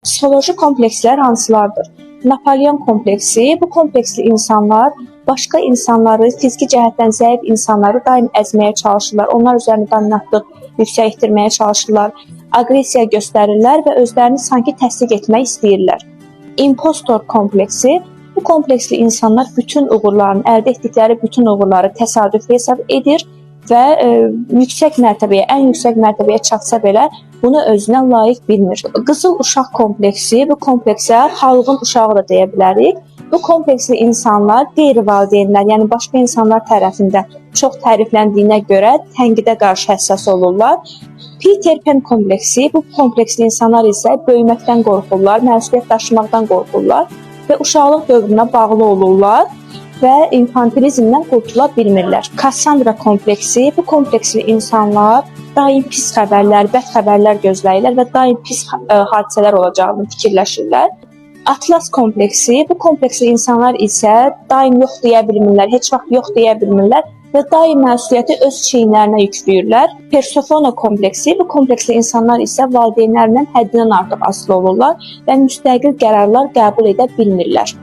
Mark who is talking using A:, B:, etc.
A: Psixoloji komplekslər hansılardır? Napolyon kompleksi, bu kompleksli insanlar başqa insanları, fiziki cəhətdən zəif insanları daim əzməyə çalışırlar. Onlar üzərində dominantlıq yüksək etdirməyə çalışırlar. Aqressiya göstərirlər və özlərini sanki təsdiq etmək istəyirlər. Impostor kompleksi, bu kompleksli insanlar bütün uğurlarını, əldə etdikləri bütün uğurları təsadüfi hesab edir və yüksək mərtəbəyə, ən yüksək mərtəbəyə çatsa belə bunu özünə layiq bilmir. Qızıl uşaq kompleksi, bu kompleksə xalqın uşağı da deyə bilərik. Bu kompleksli insanlar qeyri-valideynlər, yəni başqa insanlar tərəfindən çox tərifləndiyinə görə tənqidə qarşı həssas olurlar. Peter Pan kompleksi, bu kompleksli insanlar isə böyüməkdən qorxurlar, məsuliyyət daşımaqdan qorxurlar və uşaqlıq dövrünə bağlı olurlar və infantilizmdən qurtula bilmirlər. Kassandra kompleksi, bu kompleksli insanlar daim pis xəbərlər, bəd xəbərlər gözləyirlər və daim pis hadisələr olacağını fikirləşirlər. Atlas kompleksi, bu kompleksli insanlar isə daim yox deyə bilmirlər, heç vaxt yox deyə bilmirlər və daim məsuliyyəti öz çiyinlərinə yükləyirlər. Persefone kompleksi, bu kompleksli insanlar isə valideynlərindən həddindən artıq asılı olurlar və müstəqil qərarlar qəbul edə bilmirlər.